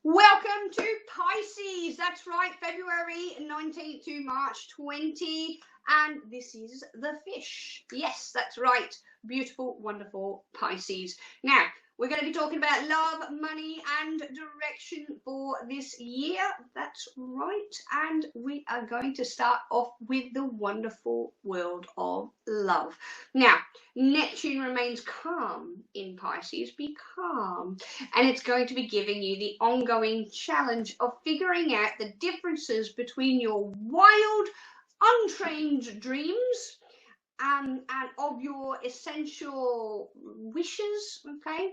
Welcome to Pisces. That's right, February 19th to March 20. And this is the fish. Yes, that's right. Beautiful, wonderful Pisces. Now, we're going to be talking about love, money, and direction for this year. That's right. And we are going to start off with the wonderful world of love. Now, Neptune remains calm in Pisces. Be calm. And it's going to be giving you the ongoing challenge of figuring out the differences between your wild, untrained dreams and of your essential wishes. Okay,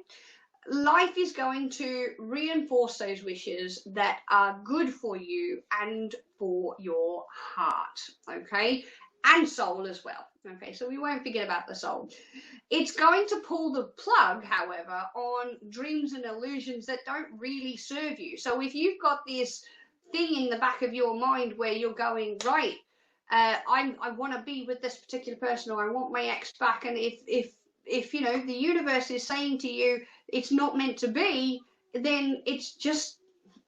life is going to reinforce those wishes that are good for you and for your heart. Okay, and soul as well. Okay, so we won't forget about the soul. It's going to pull the plug, however, on dreams and illusions that don't really serve you. So if you've got this thing in the back of your mind where you're going, right, I want to be with this particular person, or I want my ex back, and if you know the universe is saying to you it's not meant to be, then it's just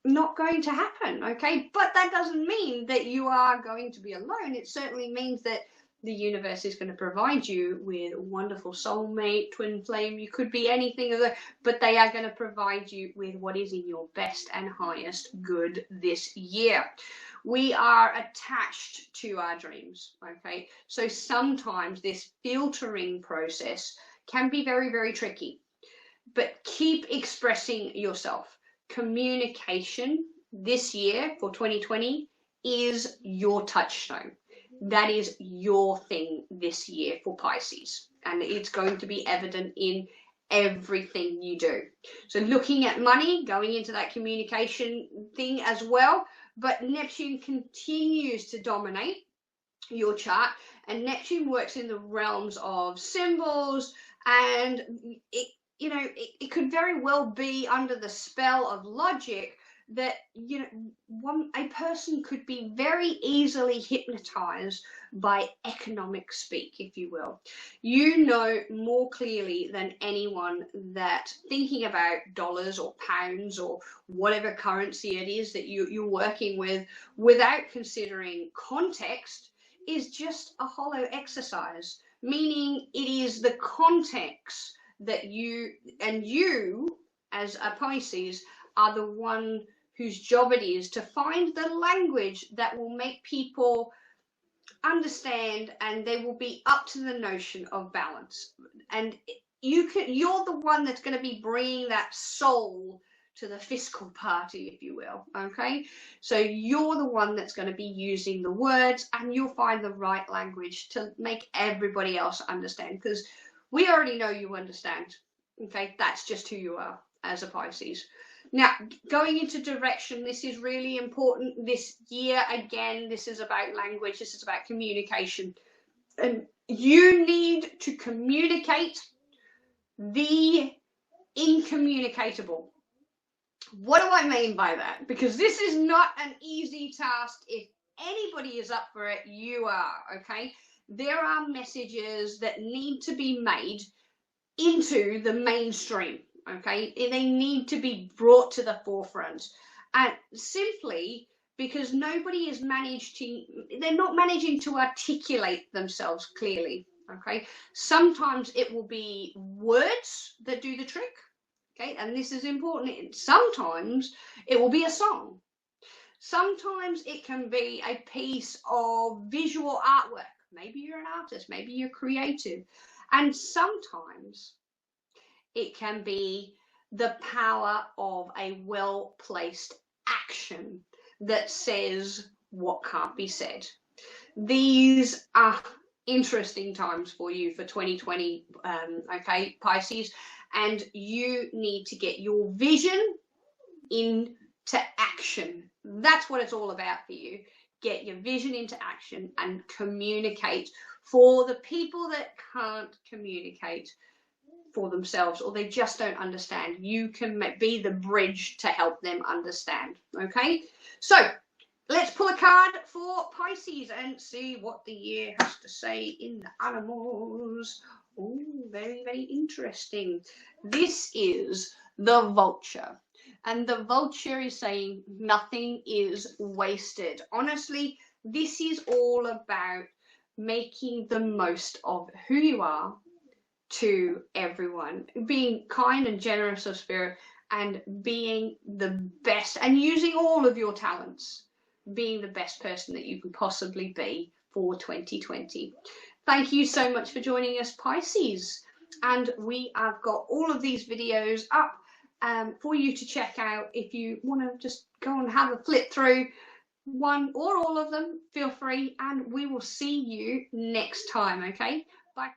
not going to happen. Okay, but that doesn't mean that you are going to be alone. It certainly means that the universe is going to provide you with a wonderful soulmate, twin flame. You could be anything of that, but they are going to provide you with what is in your best and highest good this year. We are attached to our dreams. Okay, so sometimes this filtering process can be very, very tricky, but keep expressing yourself. Communication this year for 2020 is your touchstone. That is your thing this year for Pisces, and it's going to be evident in everything you do. So looking at money, going into that communication thing as well, but Neptune continues to dominate your chart, and Neptune works in the realms of symbols, and it could very well be under the spell of logic that a person could be very easily hypnotized by economic speak, if you will. You know more clearly than anyone that thinking about dollars or pounds or whatever currency it is that you're working with without considering context is just a hollow exercise, meaning it is the context that you as a Pisces are the one whose job it is to find the language that will make people understand, and they will be up to the notion of balance. And you're the one that's going to be bringing that soul to the fiscal party, if you will. Okay, so you're the one that's going to be using the words, and you'll find the right language to make everybody else understand, because we already know you understand. Okay, that's just who you are as a Pisces. Now, going into direction, this is really important this year. Again, this is about language, this is about communication. And you need to communicate the incommunicatable. What do I mean by that? Because this is not an easy task. If anybody is up for it, you are, okay? There are messages that need to be made into the mainstream, okay? They need to be brought to the forefront, and simply because nobody is they're not managing to articulate themselves clearly, okay? Sometimes it will be words that do the trick, okay? And this is important. Sometimes it will be a song. Sometimes it can be a piece of visual artwork. Maybe you're an artist, maybe you're creative. And sometimes it can be the power of a well-placed action that says what can't be said. These are interesting times for you for 2020, okay, Pisces, and you need to get your vision into action. That's what it's all about for you. Get your vision into action and communicate. For the people that can't communicate for themselves, or they just don't understand, you can be the bridge to help them understand. Okay, so let's pull a card for Pisces and see what the year has to say in the animals. Oh, very, very interesting. This is the vulture. And the vulture is saying nothing is wasted. Honestly, this is all about making the most of who you are to everyone, being kind and generous of spirit, and being the best, and using all of your talents, being the best person that you can possibly be for 2020. Thank you so much for joining us, Pisces. And we have got all of these videos up for you to check out. If you want to just go and have a flip through one or all of them, feel free, and we will see you next time. Okay, bye.